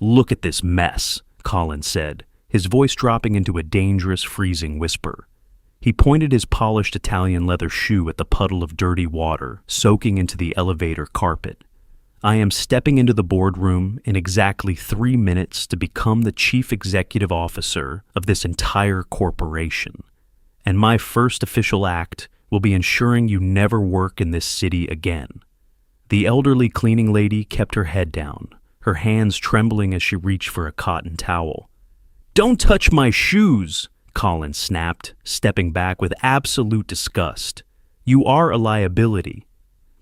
"Look at this mess," Colin said, his voice dropping into a dangerous, freezing whisper. He pointed his polished Italian leather shoe at the puddle of dirty water soaking into the elevator carpet. "I am stepping into the boardroom in exactly 3 minutes to become the chief executive officer of this entire corporation. And my first official act will be ensuring you never work in this city again." The elderly cleaning lady kept her head down, her hands trembling as she reached for a cotton towel. "Don't touch my shoes!" Colin snapped, stepping back with absolute disgust. "You are a liability."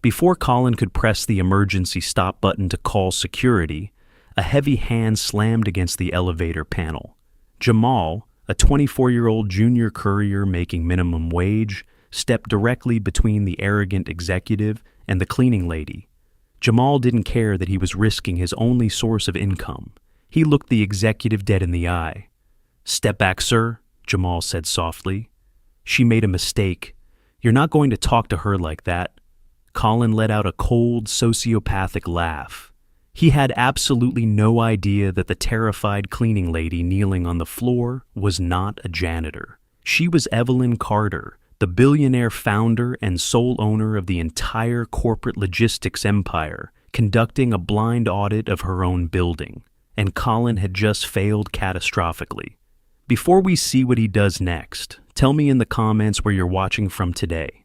Before Colin could press the emergency stop button to call security, a heavy hand slammed against the elevator panel. Jamal, a 24-year-old junior courier making minimum wage, stepped directly between the arrogant executive and the cleaning lady. Jamal didn't care that he was risking his only source of income. He looked the executive dead in the eye. "Step back, sir," Jamal said softly. "She made a mistake. You're not going to talk to her like that." Colin let out a cold, sociopathic laugh. He had absolutely no idea that the terrified cleaning lady kneeling on the floor was not a janitor. She was Evelyn Carter, the billionaire founder and sole owner of the entire corporate logistics empire, conducting a blind audit of her own building. And Colin had just failed catastrophically. Before we see what he does next, tell me in the comments where you're watching from today.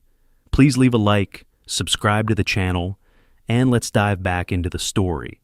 Please leave a like, subscribe to the channel, and let's dive back into the story.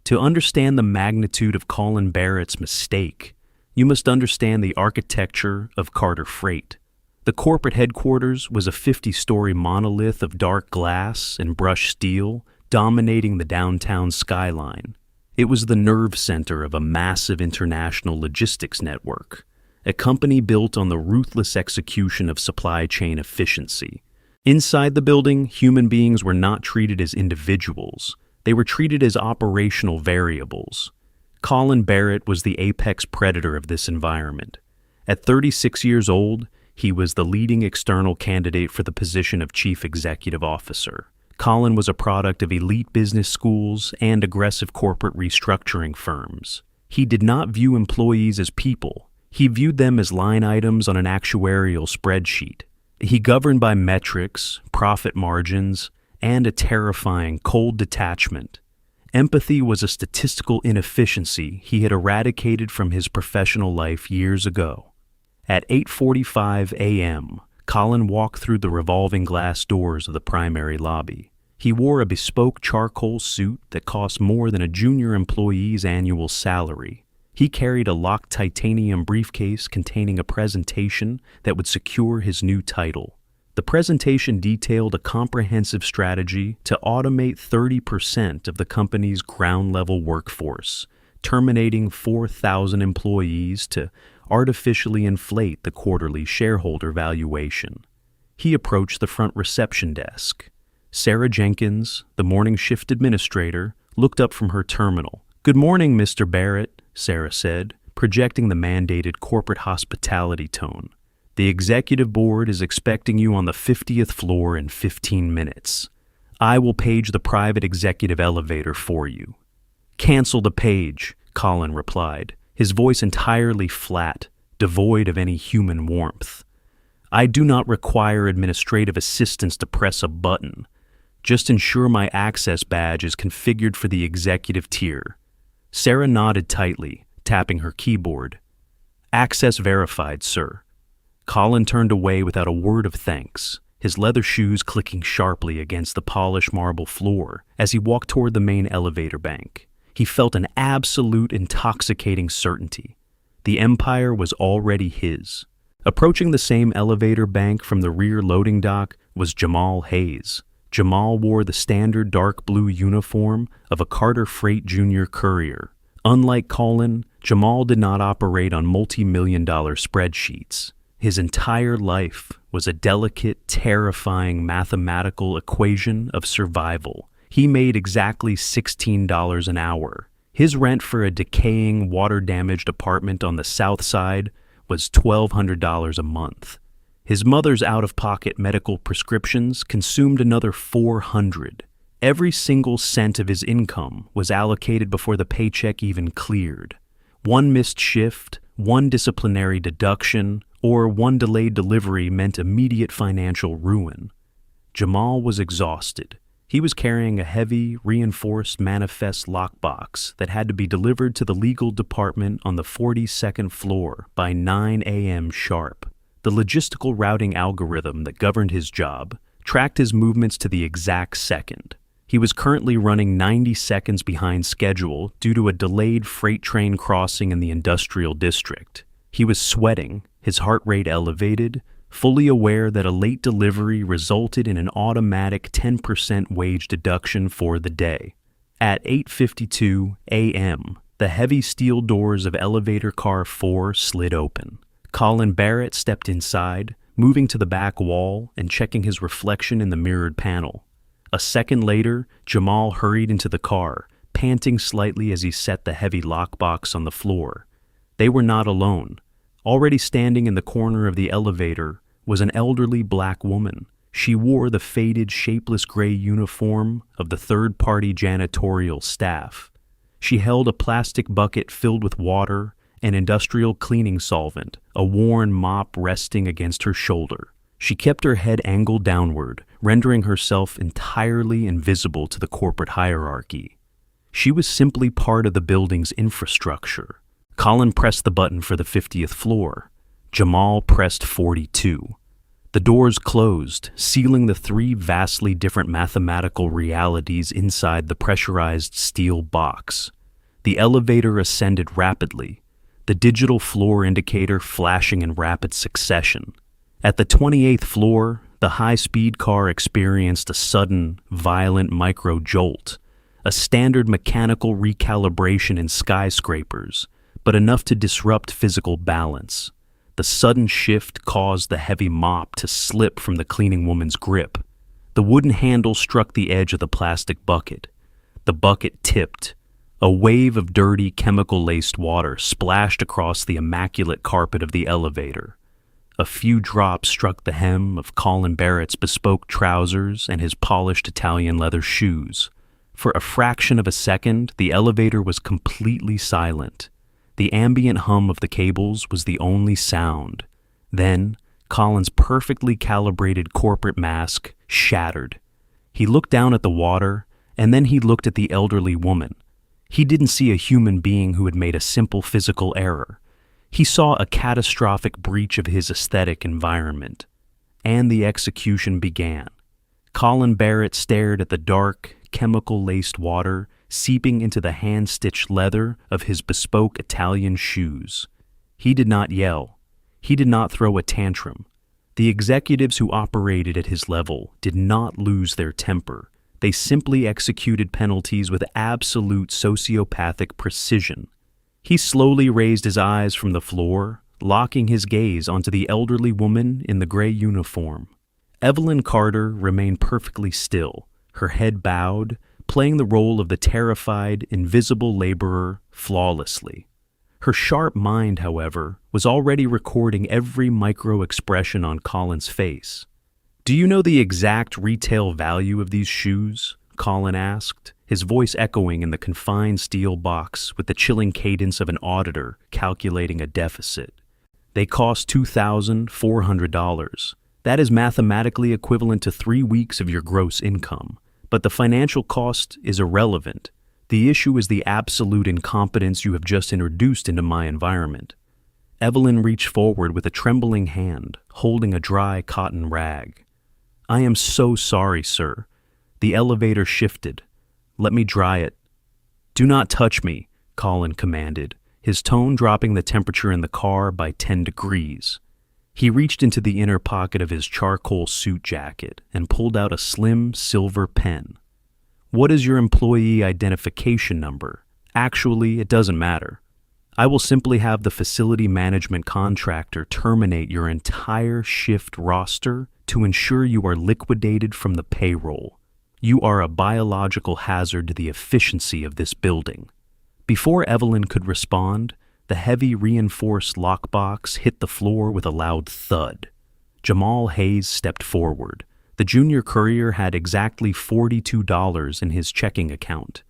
To understand the magnitude of Colin Barrett's mistake, you must understand the architecture of Carter Freight. The corporate headquarters was a 50-story monolith of dark glass and brushed steel dominating the downtown skyline. It was the nerve center of a massive international logistics network, a company built on the ruthless execution of supply chain efficiency. Inside the building, human beings were not treated as individuals. They were treated as operational variables. Colin Barrett was the apex predator of this environment. At 36 years old, he was the leading external candidate for the position of chief executive officer. Colin was a product of elite business schools and aggressive corporate restructuring firms. He did not view employees as people. He viewed them as line items on an actuarial spreadsheet. He governed by metrics, profit margins, and a terrifying cold detachment. Empathy was a statistical inefficiency he had eradicated from his professional life years ago. At 8:45 a.m., Colin walked through the revolving glass doors of the primary lobby. He wore a bespoke charcoal suit that cost more than a junior employee's annual salary. He carried a locked titanium briefcase containing a presentation that would secure his new title. The presentation detailed a comprehensive strategy to automate 30% of the company's ground-level workforce, terminating 4,000 employees to artificially inflate the quarterly shareholder valuation. He approached the front reception desk. Sarah Jenkins, the morning shift administrator, looked up from her terminal. "Good morning, Mr. Barrett," Sarah said, projecting the mandated corporate hospitality tone. "The executive board is expecting you on the 50th floor in 15 minutes. I will page the private executive elevator for you." "Cancel the page," Colin replied, his voice entirely flat, devoid of any human warmth. "I do not require administrative assistance to press a button. Just ensure my access badge is configured for the executive tier." Sarah nodded tightly, tapping her keyboard. "Access verified, sir." Colin turned away without a word of thanks, his leather shoes clicking sharply against the polished marble floor as he walked toward the main elevator bank. He felt an absolute intoxicating certainty. The empire was already his. Approaching the same elevator bank from the rear loading dock was Jamal Hayes. Jamal wore the standard dark blue uniform of a Carter Freight junior courier. Unlike Colin, Jamal did not operate on multi-million-dollar spreadsheets. His entire life was a delicate, terrifying mathematical equation of survival. He made exactly $16 an hour. His rent for a decaying, water-damaged apartment on the south side was $1,200 a month. His mother's out-of-pocket medical prescriptions consumed another $400. Every single cent of his income was allocated before the paycheck even cleared. One missed shift, one disciplinary deduction, or one delayed delivery meant immediate financial ruin. Jamal was exhausted. He was carrying a heavy, reinforced manifest lockbox that had to be delivered to the legal department on the 42nd floor by 9 a.m. sharp. The logistical routing algorithm that governed his job tracked his movements to the exact second. He was currently running 90 seconds behind schedule due to a delayed freight train crossing in the industrial district. He was sweating, his heart rate elevated, fully aware that a late delivery resulted in an automatic 10% wage deduction for the day. At 8:52 a.m., the heavy steel doors of elevator car 4 slid open. Colin Barrett stepped inside, moving to the back wall and checking his reflection in the mirrored panel. A second later, Jamal hurried into the car, panting slightly as he set the heavy lockbox on the floor. They were not alone. Already standing in the corner of the elevator was an elderly black woman. She wore the faded, shapeless gray uniform of the third-party janitorial staff. She held a plastic bucket filled with water and industrial cleaning solvent, a worn mop resting against her shoulder. She kept her head angled downward, rendering herself entirely invisible to the corporate hierarchy. She was simply part of the building's infrastructure. Colin pressed the button for the 50th floor. Jamal pressed 42. The doors closed, sealing the 3 vastly different mathematical realities inside the pressurized steel box. The elevator ascended rapidly, the digital floor indicator flashing in rapid succession. At the 28th floor, the high-speed car experienced a sudden, violent micro-jolt, a standard mechanical recalibration in skyscrapers, but enough to disrupt physical balance. The sudden shift caused the heavy mop to slip from the cleaning woman's grip. The wooden handle struck the edge of the plastic bucket. The bucket tipped. A wave of dirty, chemical-laced water splashed across the immaculate carpet of the elevator. A few drops struck the hem of Colin Barrett's bespoke trousers and his polished Italian leather shoes. For a fraction of a second, the elevator was completely silent. The ambient hum of the cables was the only sound. Then, Colin's perfectly calibrated corporate mask shattered. He looked down at the water, and then he looked at the elderly woman. He didn't see a human being who had made a simple physical error. He saw a catastrophic breach of his aesthetic environment. And the execution began. Colin Barrett stared at the dark, chemical-laced water seeping into the hand-stitched leather of his bespoke Italian shoes. He did not yell. He did not throw a tantrum. The executives who operated at his level did not lose their temper. They simply executed penalties with absolute sociopathic precision. He slowly raised his eyes from the floor, locking his gaze onto the elderly woman in the gray uniform. Evelyn Carter remained perfectly still, her head bowed, playing the role of the terrified, invisible laborer flawlessly. Her sharp mind, however, was already recording every micro-expression on Colin's face. "Do you know the exact retail value of these shoes?" Colin asked, his voice echoing in the confined steel box with the chilling cadence of an auditor calculating a deficit. "They cost $2,400. That is mathematically equivalent to 3 weeks of your gross income. But the financial cost is irrelevant. The issue is the absolute incompetence you have just introduced into my environment." Evelyn reached forward with a trembling hand, holding a dry cotton rag. "I am so sorry, sir." The elevator shifted. "Let me dry it." "Do not touch me," Colin commanded, his tone dropping the temperature in the car by 10 degrees. He reached into the inner pocket of his charcoal suit jacket and pulled out a slim silver pen. "What is your employee identification number? Actually, it doesn't matter. I will simply have the facility management contractor terminate your entire shift roster to ensure you are liquidated from the payroll. You are a biological hazard to the efficiency of this building." Before Evelyn could respond, the heavy reinforced lockbox hit the floor with a loud thud. Jamal Hayes stepped forward, The junior courier had exactly $42 in his checking account.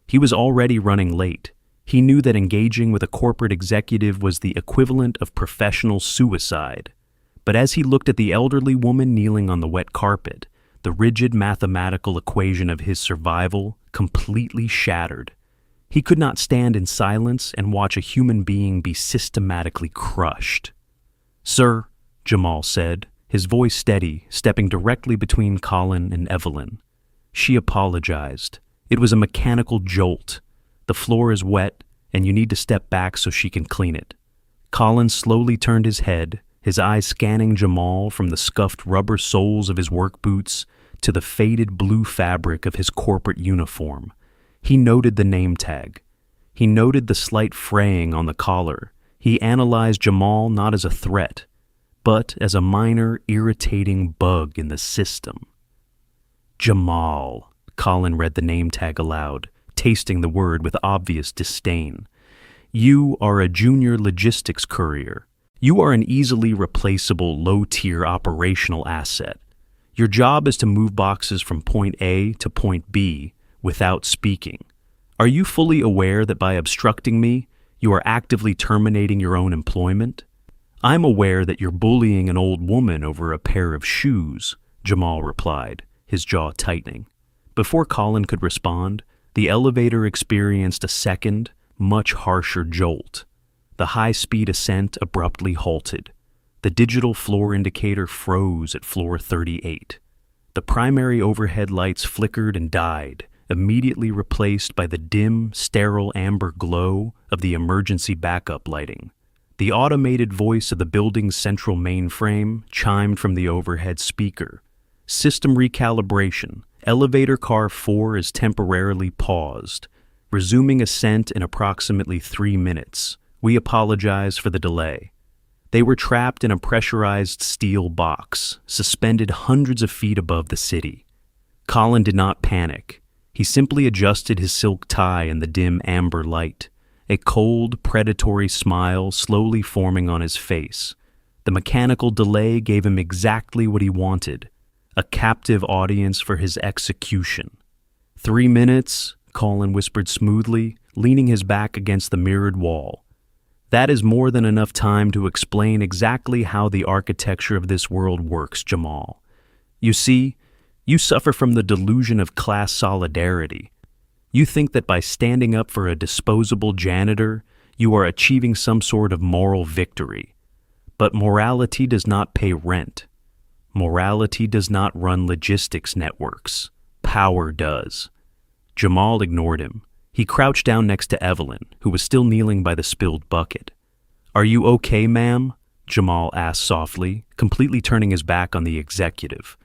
He was already running late. He knew that engaging with a corporate executive was the equivalent of professional suicide. But as he looked at the elderly woman kneeling on the wet carpet, the rigid mathematical equation of his survival completely shattered. He could not stand in silence and watch a human being be systematically crushed. "Sir," Jamal said, his voice steady, stepping directly between Colin and Evelyn. She apologized. It was a mechanical jolt. The floor is wet, and you need to step back so she can clean it. Colin slowly turned his head, his eyes scanning Jamal from the scuffed rubber soles of his work boots to the faded blue fabric of his corporate uniform. He noted the name tag. He noted the slight fraying on the collar. He analyzed Jamal not as a threat, but as a minor, irritating bug in the system. "Jamal," Colin read the name tag aloud, tasting the word with obvious disdain. "You are a junior logistics courier. You are an easily replaceable, low-tier operational asset. Your job is to move boxes from point A to point B without speaking. Are you fully aware that by obstructing me, you are actively terminating your own employment?" "I'm aware that you're bullying an old woman over a pair of shoes," Jamal replied, his jaw tightening. Before Colin could respond, the elevator experienced a second, much harsher jolt. The high-speed ascent abruptly halted. The digital floor indicator froze at floor 38. The primary overhead lights flickered and died, immediately replaced by the dim, sterile amber glow of the emergency backup lighting. The automated voice of the building's central mainframe chimed from the overhead speaker. "System recalibration. Elevator car 4 is temporarily paused. Resuming ascent in approximately 3 minutes. We apologize for the delay." They were trapped in a pressurized steel box, suspended hundreds of feet above the city. Colin did not panic. He simply adjusted his silk tie in the dim amber light, a cold, predatory smile slowly forming on his face. The mechanical delay gave him exactly what he wanted, a captive audience for his execution. 3 minutes, Colin whispered smoothly, leaning his back against the mirrored wall. "That is more than enough time to explain exactly how the architecture of this world works, Jamal. You see, you suffer from the delusion of class solidarity. You think that by standing up for a disposable janitor, you are achieving some sort of moral victory. But morality does not pay rent. Morality does not run logistics networks. Power does." Jamal ignored him. He crouched down next to Evelyn, who was still kneeling by the spilled bucket. "Are you okay, ma'am?" Jamal asked softly, completely turning his back on the executive.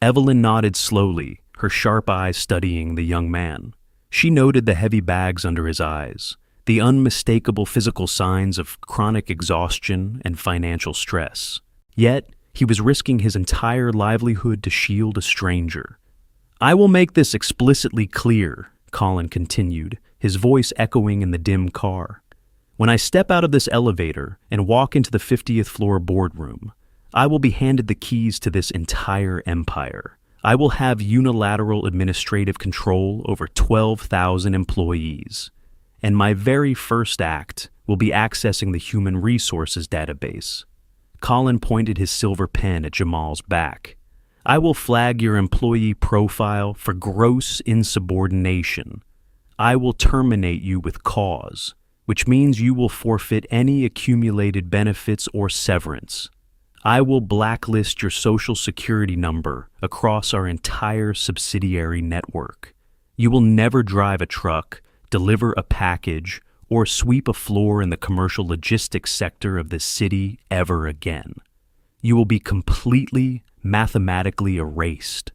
Evelyn nodded slowly, her sharp eyes studying the young man. She noted the heavy bags under his eyes, the unmistakable physical signs of chronic exhaustion and financial stress. Yet, he was risking his entire livelihood to shield a stranger. "I will make this explicitly clear," Colin continued, his voice echoing in the dim car. "When I step out of this elevator and walk into the 50th floor boardroom, I will be handed the keys to this entire empire. I will have unilateral administrative control over 12,000 employees. And my very first act will be accessing the human resources database." Colin pointed his silver pen at Jamal's back. "I will flag your employee profile for gross insubordination. I will terminate you with cause, which means you will forfeit any accumulated benefits or severance. I will blacklist your social security number across our entire subsidiary network. You will never drive a truck, deliver a package, or sweep a floor in the commercial logistics sector of this city ever again. You will be completely, mathematically erased."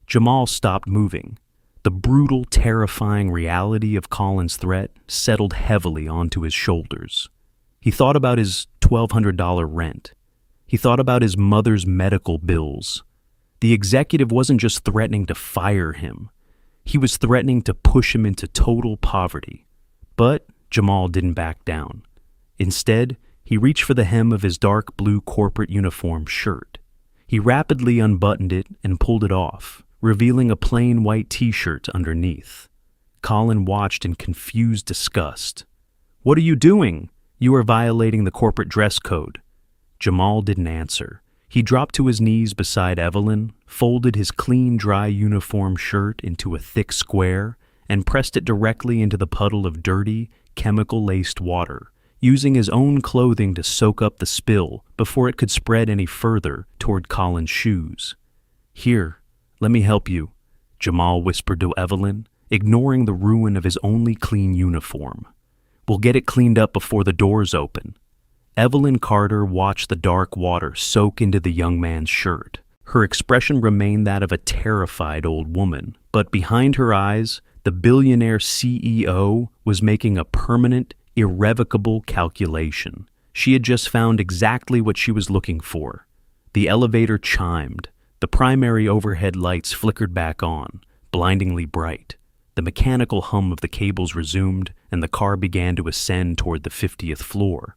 Jamal stopped moving. The brutal, terrifying reality of Colin's threat settled heavily onto his shoulders. He thought about his $1,200 rent. He thought about his mother's medical bills. The executive wasn't just threatening to fire him. He was threatening to push him into total poverty. But Jamal didn't back down. Instead, he reached for the hem of his dark blue corporate uniform shirt. He He rapidly unbuttoned it and pulled it off, revealing a plain white t-shirt underneath. Colin watched in confused disgust. "What are you doing? You are violating the corporate dress code." Jamal didn't answer. He dropped to his knees beside Evelyn, folded his clean, dry uniform shirt into a thick square, and pressed it directly into the puddle of dirty, chemical-laced water, using his own clothing to soak up the spill before it could spread any further toward Colin's shoes. "Here, let me help you," Jamal whispered to Evelyn, ignoring the ruin of his only clean uniform. "We'll get it cleaned up before the doors open." Evelyn Carter watched the dark water soak into the young man's shirt. Her expression remained that of a terrified old woman, but behind her eyes, the billionaire CEO was making a permanent, irrevocable calculation. She had just found exactly what she was looking for. The elevator chimed. The primary overhead lights flickered back on, blindingly bright. The mechanical hum of the cables resumed, and the car began to ascend toward the 50th floor.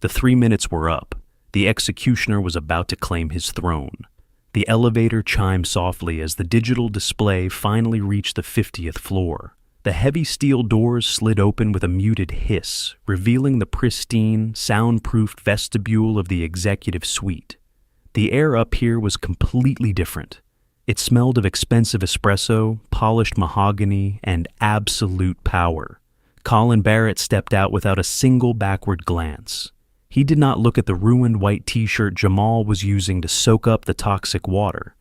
The 3 minutes were up. The executioner was about to claim his throne. The elevator chimed softly as the digital display finally reached the 50th floor. The heavy steel doors slid open with a muted hiss, revealing the pristine, soundproofed vestibule of the executive suite. The air up here was completely different. It smelled of expensive espresso, polished mahogany, and absolute power. Colin Barrett stepped out without a single backward glance. He did not look at the ruined white t-shirt Jamal was using to soak up the toxic water,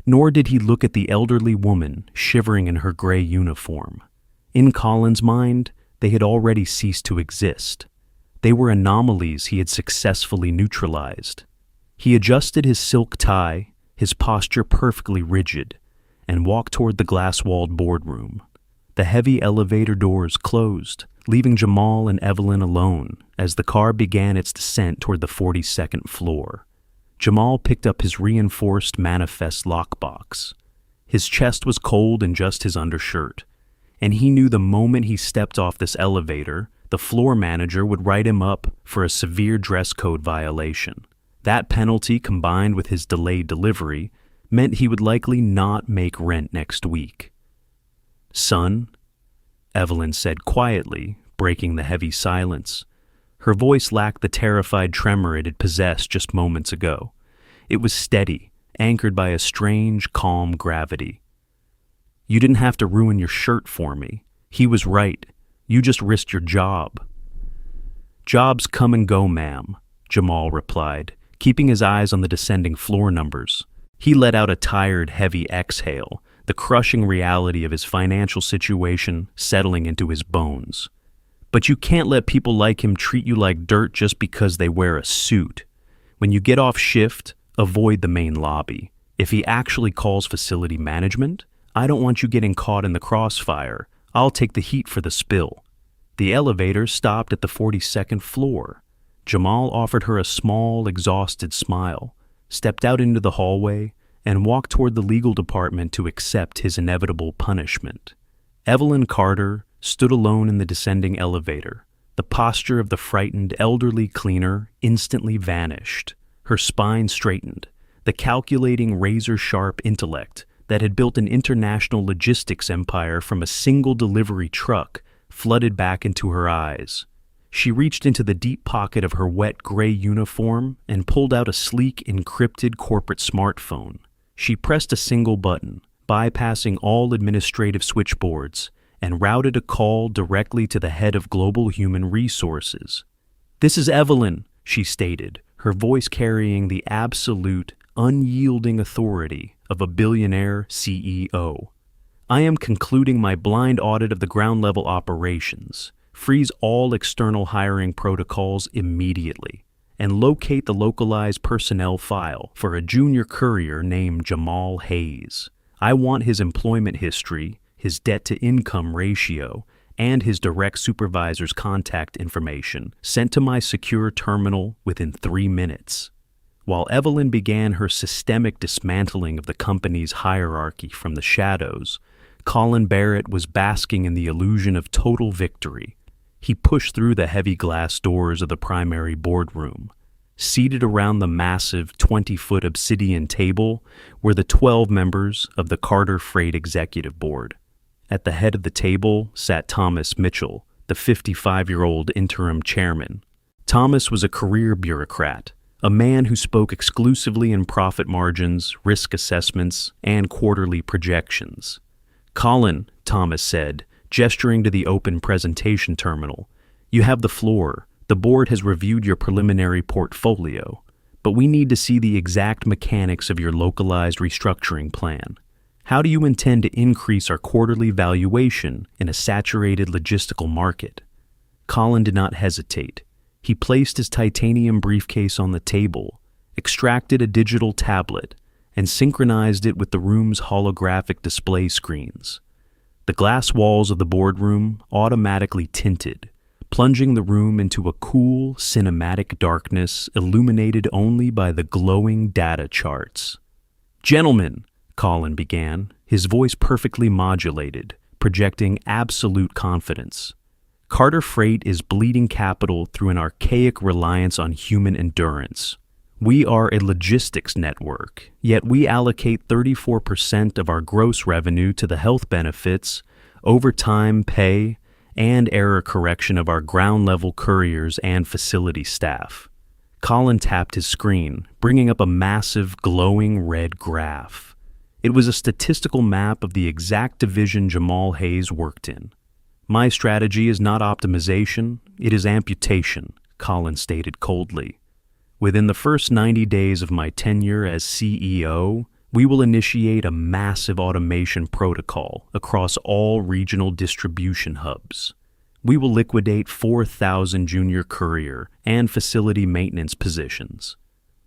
nor did he look at the elderly woman shivering in her gray uniform. In Colin's mind, they had already ceased to exist. They were anomalies he had successfully neutralized. He adjusted his silk tie, his posture perfectly rigid, and walked toward the glass-walled boardroom. The heavy elevator doors closed, leaving Jamal and Evelyn alone as the car began its descent toward the 42nd floor. Jamal picked up his reinforced manifest lockbox. His chest was cold in just his undershirt, and he knew the moment he stepped off this elevator, the floor manager would write him up for a severe dress code violation. That penalty, combined with his delayed delivery, meant he would likely not make rent next week. "Son," Evelyn said quietly, breaking the heavy silence. Her voice lacked the terrified tremor it had possessed just moments ago. It was steady, anchored by a strange, calm gravity. "You didn't have to ruin your shirt for me. He was right. You just risked your job." "Jobs come and go, ma'am," Jamal replied, keeping his eyes on the descending floor numbers. He let out a tired, heavy exhale, the crushing reality of his financial situation settling into his bones. "But you can't let people like him treat you like dirt just because they wear a suit. When you get off shift, avoid the main lobby. If he actually calls facility management, I don't want you getting caught in the crossfire. I'll take the heat for the spill." The elevator stopped at the 42nd floor. Jamal offered her a small, exhausted smile, stepped out into the hallway, and walked toward the legal department to accept his inevitable punishment. Evelyn Carter stood alone in the descending elevator. The posture of the frightened, elderly cleaner instantly vanished. Her spine straightened. The calculating, razor-sharp intellect that had built an international logistics empire from a single delivery truck flooded back into her eyes. She reached into the deep pocket of her wet gray uniform and pulled out a sleek, encrypted corporate smartphone. She pressed a single button, bypassing all administrative switchboards, and routed a call directly to the head of Global Human Resources. "This is Evelyn," she stated, her voice carrying the absolute, unyielding authority of a billionaire CEO. "I am concluding my blind audit of the ground-level operations. Freeze all external hiring protocols immediately, and locate the localized personnel file for a junior courier named Jamal Hayes. I want his employment history, his debt-to-income ratio, and his direct supervisor's contact information sent to my secure terminal within 3 minutes." While Evelyn began her systemic dismantling of the company's hierarchy from the shadows, Colin Barrett was basking in the illusion of total victory. He pushed through the heavy glass doors of the primary boardroom. Seated around the massive 20-foot obsidian table were the 12 members of the Carter Freight Executive Board. At the head of the table sat Thomas Mitchell, the 55-year-old interim chairman. Thomas was a career bureaucrat, a man who spoke exclusively in profit margins, risk assessments, and quarterly projections. "Colin," Thomas said, gesturing to the open presentation terminal, "you have the floor. The board has reviewed your preliminary portfolio, but we need to see the exact mechanics of your localized restructuring plan. How do you intend to increase our quarterly valuation in a saturated logistical market?" Colin did not hesitate. He placed his titanium briefcase on the table, extracted a digital tablet, and synchronized it with the room's holographic display screens. The glass walls of the boardroom automatically tinted, plunging the room into a cool, cinematic darkness illuminated only by the glowing data charts. "Gentlemen," Colin began, his voice perfectly modulated, projecting absolute confidence. "Carter Freight is bleeding capital through an archaic reliance on human endurance. We are a logistics network, yet we allocate 34% of our gross revenue to the health benefits, overtime pay, and error correction of our ground-level couriers and facility staff." Colin tapped his screen, bringing up a massive, glowing red graph. It was a statistical map of the exact division Jamal Hayes worked in. "My strategy is not optimization, it is amputation," Colin stated coldly. "Within the first 90 days of my tenure as CEO, we will initiate a massive automation protocol across all regional distribution hubs. We will liquidate 4,000 junior courier and facility maintenance positions.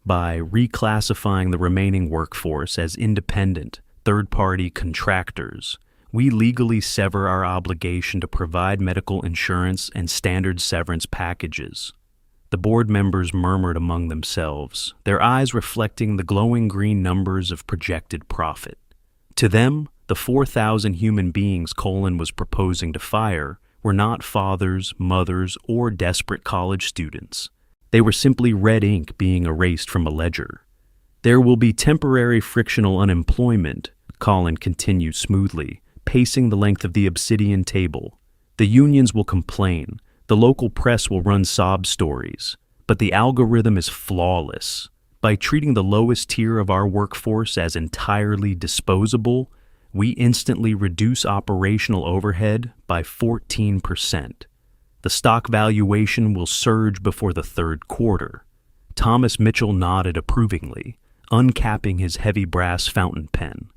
By reclassifying the remaining workforce as independent, third-party contractors, we legally sever our obligation to provide medical insurance and standard severance packages." The board members murmured among themselves, their eyes reflecting the glowing green numbers of projected profit. To them, the 4,000 human beings Colin was proposing to fire were not fathers, mothers, or desperate college students. They were simply red ink being erased from a ledger. "There will be temporary frictional unemployment," Colin continued smoothly, pacing the length of the obsidian table. "The unions will complain. The local press will run sob stories, but the algorithm is flawless. By treating the lowest tier of our workforce as entirely disposable, we instantly reduce operational overhead by 14%. The stock valuation will surge before the third quarter." Thomas Mitchell nodded approvingly, uncapping his heavy brass fountain pen.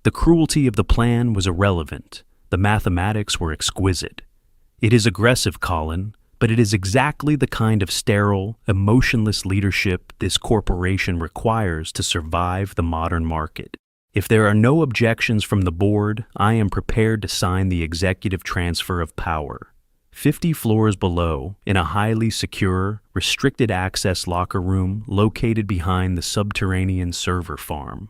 The cruelty of the plan was irrelevant. The mathematics were exquisite. "It is aggressive, Colin, but it is exactly the kind of sterile, emotionless leadership this corporation requires to survive the modern market. If there are no objections from the board, I am prepared to sign the executive transfer of power." 50 floors below, in a highly secure, restricted access locker room located behind the subterranean server farm,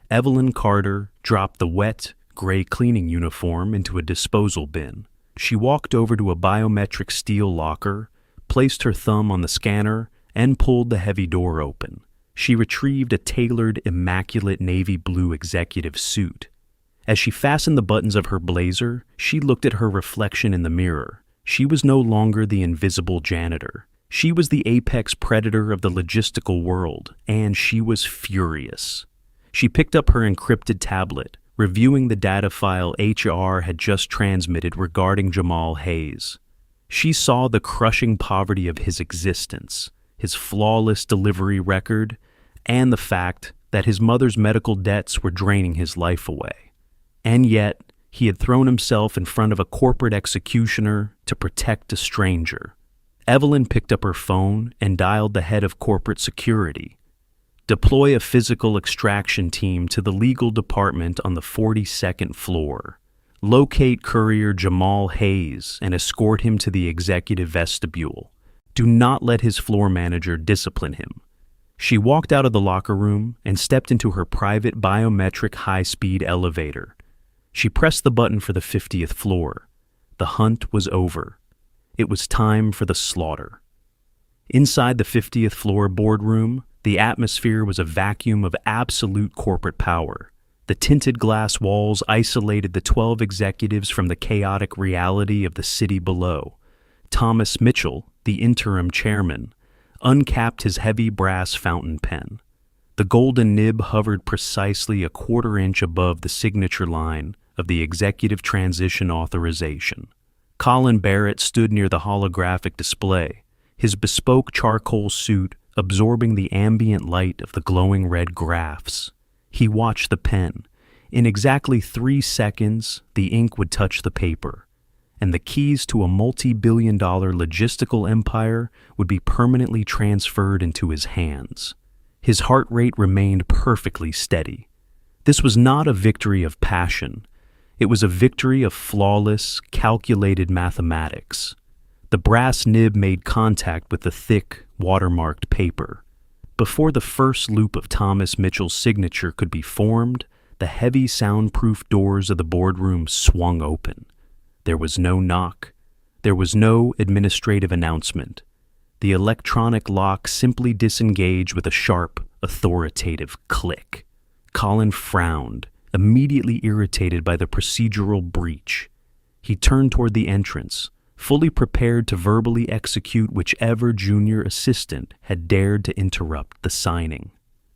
Evelyn Carter dropped the wet, gray cleaning uniform into a disposal bin. She walked over to a biometric steel locker, placed her thumb on the scanner, and pulled the heavy door open. She retrieved a tailored, immaculate navy blue executive suit. As she fastened the buttons of her blazer, she looked at her reflection in the mirror. She was no longer the invisible janitor. She was the apex predator of the logistical world, and she was furious. She picked up her encrypted tablet, reviewing the data file HR had just transmitted regarding Jamal Hayes. She saw the crushing poverty of his existence, his flawless delivery record, and the fact that his mother's medical debts were draining his life away. And yet, he had thrown himself in front of a corporate executioner to protect a stranger. Evelyn picked up her phone and dialed the head of corporate security. "Deploy a physical extraction team to the legal department on the 42nd floor. Locate courier Jamal Hayes and escort him to the executive vestibule. Do not let his floor manager discipline him." She walked out of the locker room and stepped into her private biometric high-speed elevator. She pressed the button for the 50th floor. The hunt was over. It was time for the slaughter. Inside the 50th floor boardroom, the atmosphere was a vacuum of absolute corporate power. The tinted glass walls isolated the 12 executives from the chaotic reality of the city below. Thomas Mitchell, the interim chairman, uncapped his heavy brass fountain pen. The golden nib hovered precisely a quarter-inch above the signature line of the executive transition authorization. Colin Barrett stood near the holographic display, his bespoke charcoal suit absorbing the ambient light of the glowing red graphs. He watched the pen. In exactly 3 seconds, the ink would touch the paper, and the keys to a multi-billion-dollar logistical empire would be permanently transferred into his hands. His heart rate remained perfectly steady. This was not a victory of passion. It was a victory of flawless, calculated mathematics. The brass nib made contact with the thick, watermarked paper. Before the first loop of Thomas Mitchell's signature could be formed, the heavy soundproof doors of the boardroom swung open. There was no knock. There was no administrative announcement. The electronic lock simply disengaged with a sharp, authoritative click. Colin frowned, immediately irritated by the procedural breach. He turned toward the entrance, fully prepared to verbally execute whichever junior assistant had dared to interrupt the signing.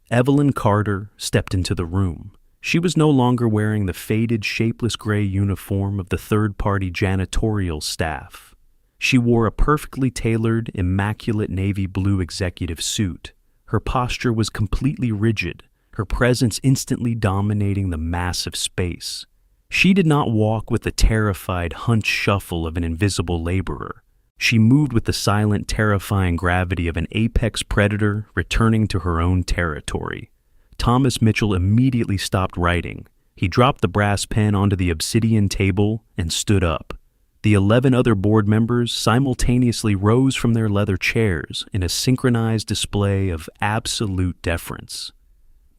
Evelyn Carter stepped into the room. She was no longer wearing the faded, shapeless gray uniform of the third-party janitorial staff. She wore a perfectly tailored, immaculate navy blue executive suit. Her posture was completely rigid, her presence instantly dominating the massive space. She did not walk with the terrified, hunched shuffle of an invisible laborer. She moved with the silent, terrifying gravity of an apex predator returning to her own territory. Thomas Mitchell immediately stopped writing. He dropped the brass pen onto the obsidian table and stood up. The 11 other board members simultaneously rose from their leather chairs in a synchronized display of absolute deference.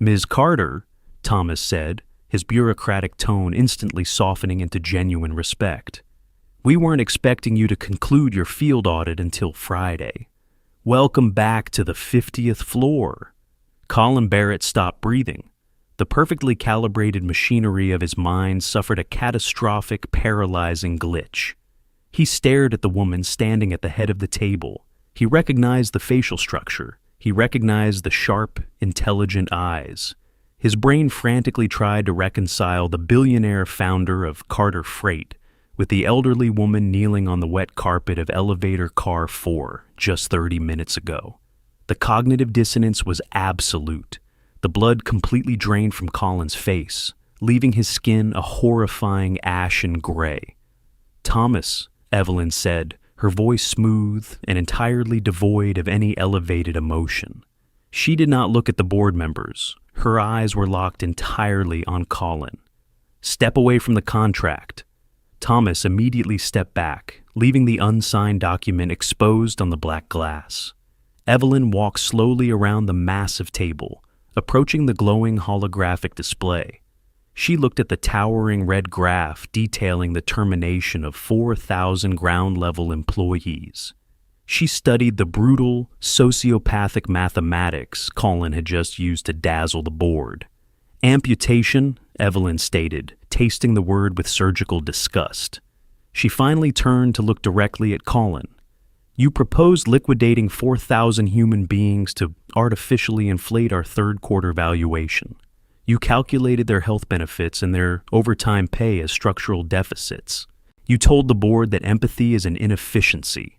"Ms. Carter," Thomas said, his bureaucratic tone instantly softening into genuine respect, "we weren't expecting you to conclude your field audit until Friday. Welcome back to the 50th floor." Colin Barrett stopped breathing. The perfectly calibrated machinery of his mind suffered a catastrophic, paralyzing glitch. He stared at the woman standing at the head of the table. He recognized the facial structure. He recognized the sharp, intelligent eyes. His brain frantically tried to reconcile the billionaire founder of Carter Freight with the elderly woman kneeling on the wet carpet of elevator car 4 just 30 minutes ago. The cognitive dissonance was absolute. The blood completely drained from Colin's face, leaving his skin a horrifying ashen gray. "Thomas," Evelyn said, her voice smooth and entirely devoid of any elevated emotion. She did not look at the board members. Her eyes were locked entirely on Colin. "Step away from the contract." Thomas immediately stepped back, leaving the unsigned document exposed on the black glass. Evelyn walked slowly around the massive table, approaching the glowing holographic display. She looked at the towering red graph detailing the termination of 4,000 ground-level employees. She studied the brutal, sociopathic mathematics Colin had just used to dazzle the board. "Amputation," Evelyn stated, tasting the word with surgical disgust. She finally turned to look directly at Colin. "You proposed liquidating 4,000 human beings to artificially inflate our third-quarter valuation. You calculated their health benefits and their overtime pay as structural deficits. You told the board that empathy is an inefficiency."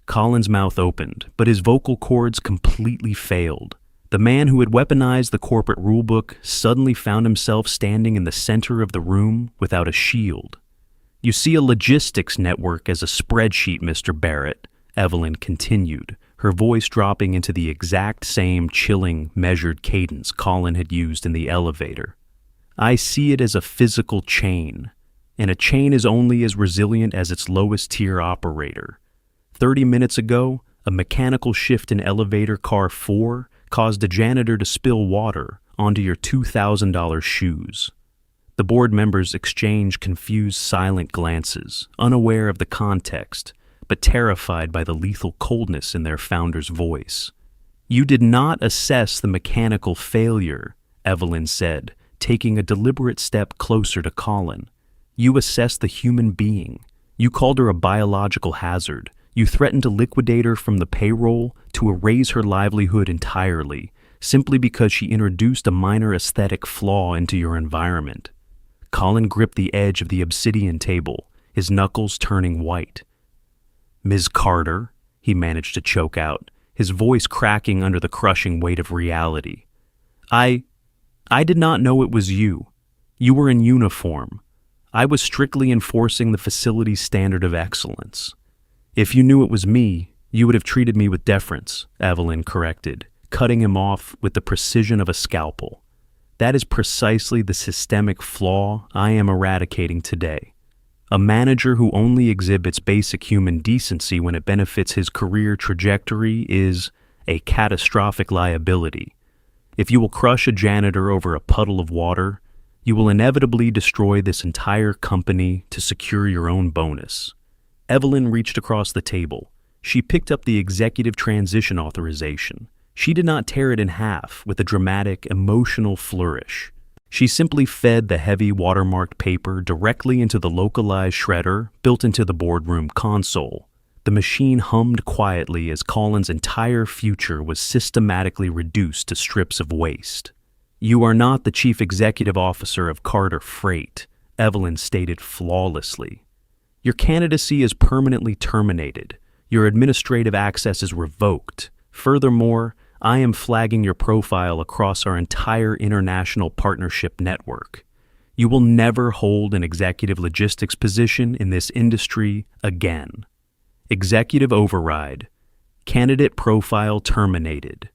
Colin's mouth opened, but his vocal cords completely failed. The man who had weaponized the corporate rulebook suddenly found himself standing in the center of the room without a shield. "You see a logistics network as a spreadsheet, Mr. Barrett," Evelyn continued, her voice dropping into the exact same chilling, measured cadence Colin had used in the elevator. "I see it as a physical chain, and a chain is only as resilient as its lowest-tier operator. 30 minutes ago, a mechanical shift in elevator car 4 caused a janitor to spill water onto your $2,000 shoes." The board members exchanged confused, silent glances, unaware of the context, but terrified by the lethal coldness in their founder's voice. "You did not assess the mechanical failure," Evelyn said, taking a deliberate step closer to Colin. "You assessed the human being. You called her a biological hazard. You threatened to liquidate her from the payroll, to erase her livelihood entirely, simply because she introduced a minor aesthetic flaw into your environment." Colin gripped the edge of the obsidian table, his knuckles turning white. "Ms. Carter," he managed to choke out, his voice cracking under the crushing weight of reality. I did not know it was you. You were in uniform. I was strictly enforcing the facility's standard of excellence. If you knew it was me, you would have treated me with deference," Evelyn corrected, cutting him off with the precision of a scalpel. "That is precisely the systemic flaw I am eradicating today. A manager who only exhibits basic human decency when it benefits his career trajectory is a catastrophic liability. If you will crush a janitor over a puddle of water, you will inevitably destroy this entire company to secure your own bonus." Evelyn reached across the table. She picked up the executive transition authorization. She did not tear it in half with a dramatic, emotional flourish. She simply fed the heavy watermarked paper directly into the localized shredder built into the boardroom console. The machine hummed quietly as Colin's entire future was systematically reduced to strips of waste. "You are not the chief executive officer of Carter Freight," Evelyn stated flawlessly. "Your candidacy is permanently terminated. Your administrative access is revoked. Furthermore, I am flagging your profile across our entire international partnership network. You will never hold an executive logistics position in this industry again. Executive override. Candidate profile terminated.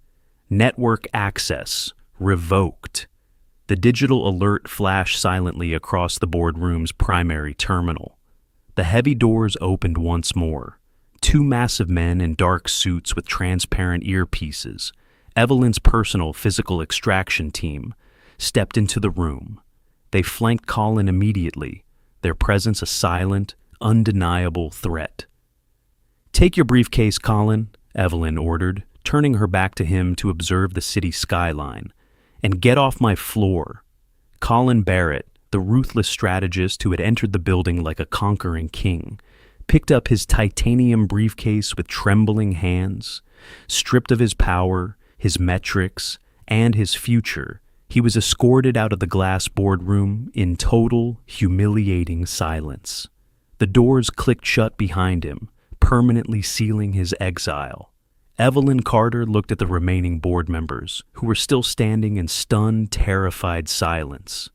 Network access revoked." The digital alert flashed silently across the boardroom's primary terminal. The heavy doors opened once more. Two massive men in dark suits with transparent earpieces, Evelyn's personal physical extraction team, stepped into the room. They flanked Colin immediately, their presence a silent, undeniable threat. "Take your briefcase, Colin," Evelyn ordered, turning her back to him to observe the city skyline. "And get off my floor." Colin Barrett, the ruthless strategist who had entered the building like a conquering king, picked up his titanium briefcase with trembling hands. Stripped of his power, his metrics, and his future, he was escorted out of the glass boardroom in total, humiliating silence. The doors clicked shut behind him, permanently sealing his exile. Evelyn Carter looked at the remaining board members, who were still standing in stunned, terrified silence.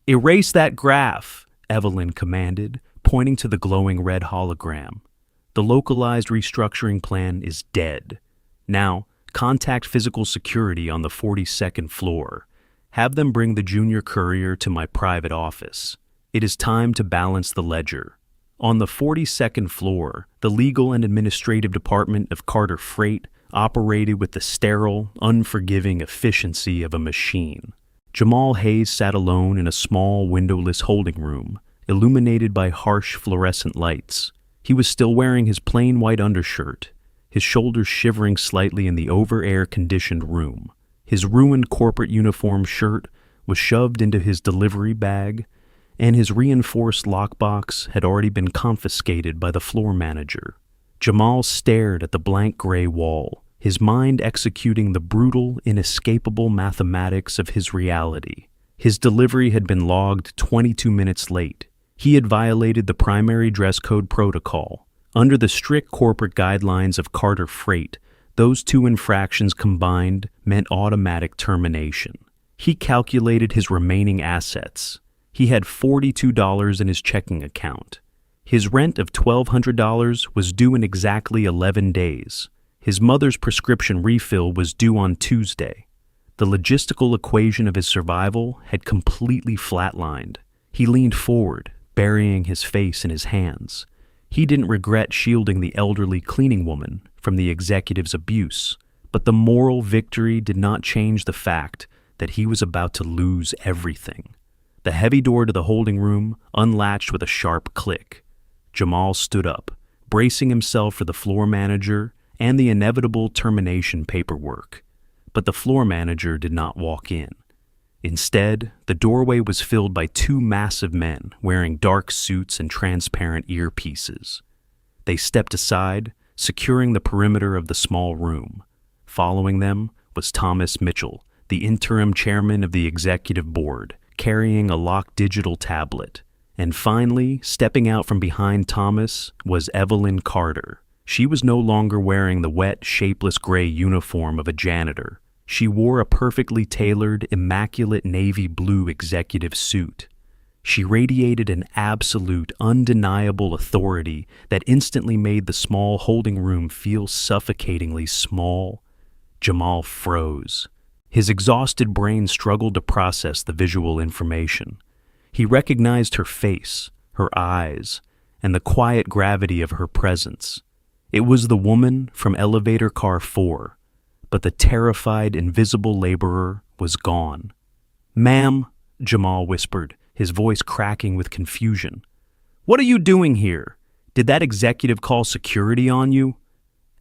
"Erase that graph," Evelyn commanded, pointing to the glowing red hologram. "The localized restructuring plan is dead. Now, contact physical security on the 42nd floor. Have them bring the junior courier to my private office. It is time to balance the ledger." On the 42nd floor, the legal and administrative department of Carter Freight operated with the sterile, unforgiving efficiency of a machine. Jamal Hayes sat alone in a small, windowless holding room, illuminated by harsh fluorescent lights. He was still wearing his plain white undershirt, his shoulders shivering slightly in the over-air-conditioned room. His ruined corporate uniform shirt was shoved into his delivery bag, and his reinforced lockbox had already been confiscated by the floor manager. Jamal stared at the blank gray wall, his mind executing the brutal, inescapable mathematics of his reality. His delivery had been logged 22 minutes late. He had violated the primary dress code protocol. Under the strict corporate guidelines of Carter Freight, those two infractions combined meant automatic termination. He calculated his remaining assets. He had $42 in his checking account. His rent of $1,200 was due in exactly 11 days. His mother's prescription refill was due on Tuesday. The logistical equation of his survival had completely flatlined. He leaned forward, burying his face in his hands. He didn't regret shielding the elderly cleaning woman from the executive's abuse, but the moral victory did not change the fact that he was about to lose everything. The heavy door to the holding room unlatched with a sharp click. Jamal stood up, bracing himself for the floor manager and the inevitable termination paperwork. But the floor manager did not walk in. Instead, the doorway was filled by two massive men wearing dark suits and transparent earpieces. They stepped aside, securing the perimeter of the small room. Following them was Thomas Mitchell, the interim chairman of the executive board, carrying a locked digital tablet. And finally, stepping out from behind Thomas was Evelyn Carter. She was no longer wearing the wet, shapeless gray uniform of a janitor. She wore a perfectly tailored, immaculate navy blue executive suit. She radiated an absolute, undeniable authority that instantly made the small holding room feel suffocatingly small. Jamal froze. His exhausted brain struggled to process the visual information. He recognized her face, her eyes, and the quiet gravity of her presence. It was the woman from elevator car 4, but the terrified, invisible laborer was gone. "Ma'am," Jamal whispered, his voice cracking with confusion. "What are you doing here? Did that executive call security on you?"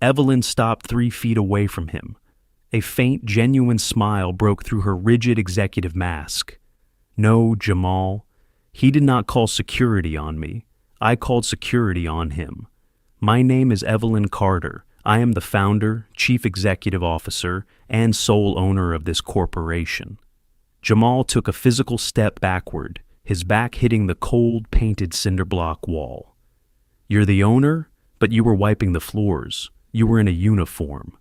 Evelyn stopped 3 feet away from him. A faint, genuine smile broke through her rigid executive mask. "No, Jamal. He did not call security on me. I called security on him. My name is Evelyn Carter. I am the founder, chief executive officer, and sole owner of this corporation." Jamal took a physical step backward, his back hitting the cold, painted cinder block wall. "You're the owner, but you were wiping the floors. You were in a uniform."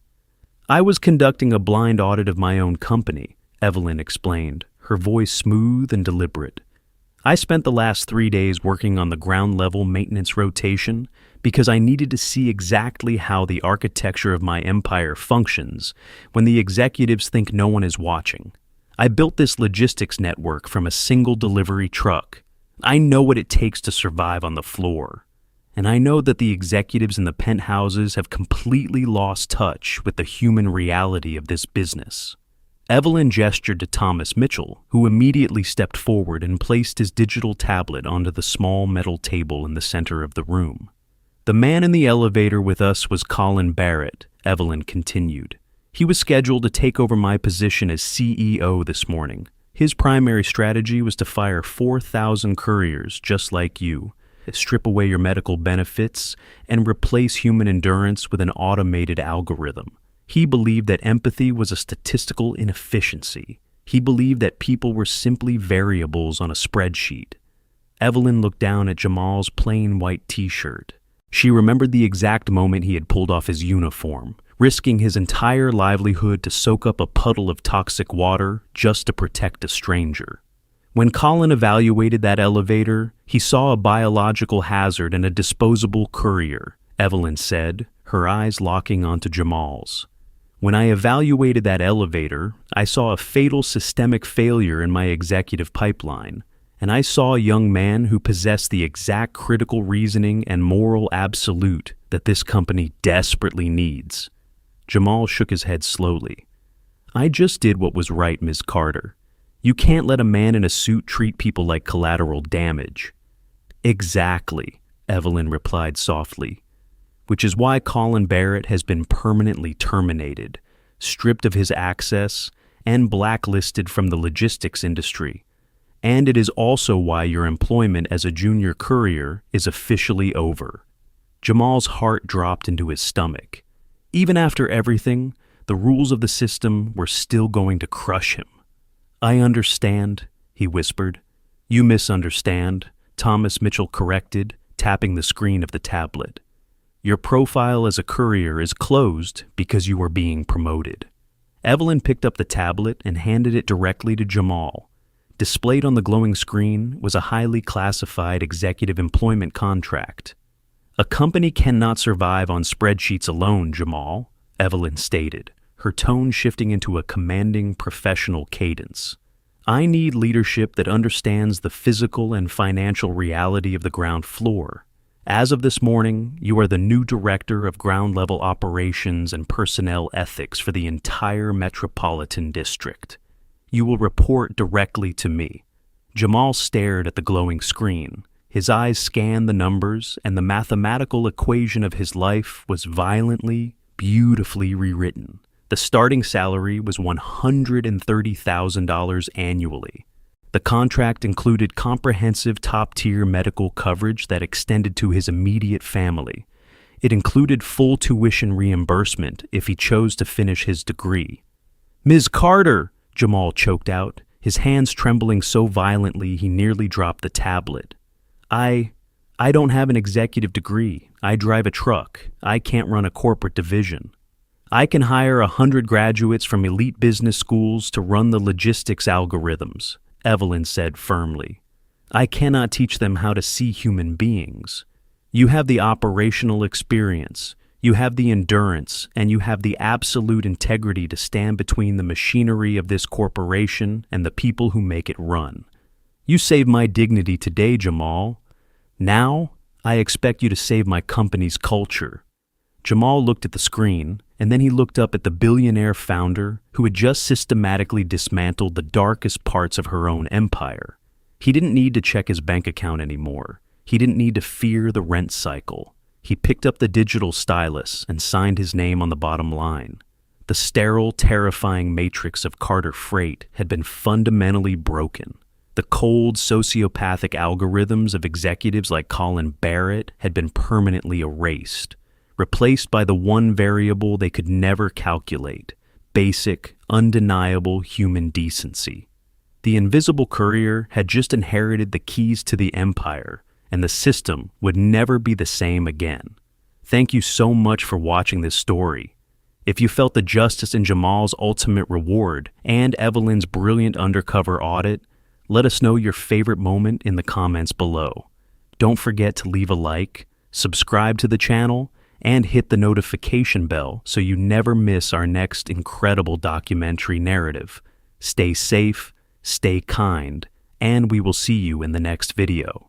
"I was conducting a blind audit of my own company," Evelyn explained, her voice smooth and deliberate. "I spent the last 3 days working on the ground-level maintenance rotation because I needed to see exactly how the architecture of my empire functions when the executives think no one is watching. I built this logistics network from a single delivery truck. I know what it takes to survive on the floor. And I know that the executives in the penthouses have completely lost touch with the human reality of this business." Evelyn gestured to Thomas Mitchell, who immediately stepped forward and placed his digital tablet onto the small metal table in the center of the room. "The man in the elevator with us was Colin Barrett," Evelyn continued. "He was scheduled to take over my position as CEO this morning. His primary strategy was to fire 4,000 couriers just like you, strip away your medical benefits, and replace human endurance with an automated algorithm. He believed that empathy was a statistical inefficiency. He believed that people were simply variables on a spreadsheet." Evelyn looked down at Jamal's plain white t-shirt. She remembered the exact moment he had pulled off his uniform, risking his entire livelihood to soak up a puddle of toxic water just to protect a stranger. When Colin evaluated that elevator, he saw a biological hazard and a disposable courier, Evelyn said, her eyes locking onto Jamal's. "When I evaluated that elevator, I saw a fatal systemic failure in my executive pipeline, and I saw a young man who possessed the exact critical reasoning and moral absolute that this company desperately needs." Jamal shook his head slowly. "I just did what was right, Ms. Carter. You can't let a man in a suit treat people like collateral damage." "Exactly," Evelyn replied softly. "Which is why Colin Barrett has been permanently terminated, stripped of his access, and blacklisted from the logistics industry. And it is also why your employment as a junior courier is officially over." Jamal's heart dropped into his stomach. Even after everything, the rules of the system were still going to crush him. "I understand," he whispered. "You misunderstand," Thomas Mitchell corrected, tapping the screen of the tablet. "Your profile as a courier is closed because you are being promoted." Evelyn picked up the tablet and handed it directly to Jamal. Displayed on the glowing screen was a highly classified executive employment contract. "A company cannot survive on spreadsheets alone, Jamal," Evelyn stated, her tone shifting into a commanding professional cadence. "I need leadership that understands the physical and financial reality of the ground floor. As of this morning, you are the new director of ground-level operations and personnel ethics for the entire metropolitan district. You will report directly to me." Jamal stared at the glowing screen, His eyes scanned the numbers, and the mathematical equation of his life was violently, beautifully rewritten. The starting salary was $130,000 annually. The contract included comprehensive top-tier medical coverage that extended to his immediate family. It included full tuition reimbursement if he chose to finish his degree. "Ms. Carter!" Jamal choked out, his hands trembling so violently he nearly dropped the tablet. I don't have an executive degree. I drive a truck. I can't run a corporate division. I can hire 100 graduates from elite business schools to run the logistics algorithms," Evelyn said firmly. "I cannot teach them how to see human beings. You have the operational experience, you have the endurance, and you have the absolute integrity to stand between the machinery of this corporation and the people who make it run. You saved my dignity today, Jamal. Now, I expect you to save my company's culture." Jamal looked at the screen, and then he looked up at the billionaire founder who had just systematically dismantled the darkest parts of her own empire. He didn't need to check his bank account anymore. He didn't need to fear the rent cycle. He picked up the digital stylus and signed his name on the bottom line. The sterile, terrifying matrix of Carter Freight had been fundamentally broken. The cold, sociopathic algorithms of executives like Colin Barrett had been permanently erased, replaced by the one variable they could never calculate: basic, undeniable human decency. The invisible courier had just inherited the keys to the empire, and the system would never be the same again. Thank you so much for watching this story. If you felt the justice in Jamal's ultimate reward and Evelyn's brilliant undercover audit, let us know your favorite moment in the comments below. Don't forget to leave a like, subscribe to the channel, and hit the notification bell so you never miss our next incredible documentary narrative. Stay safe, stay kind, and we will see you in the next video.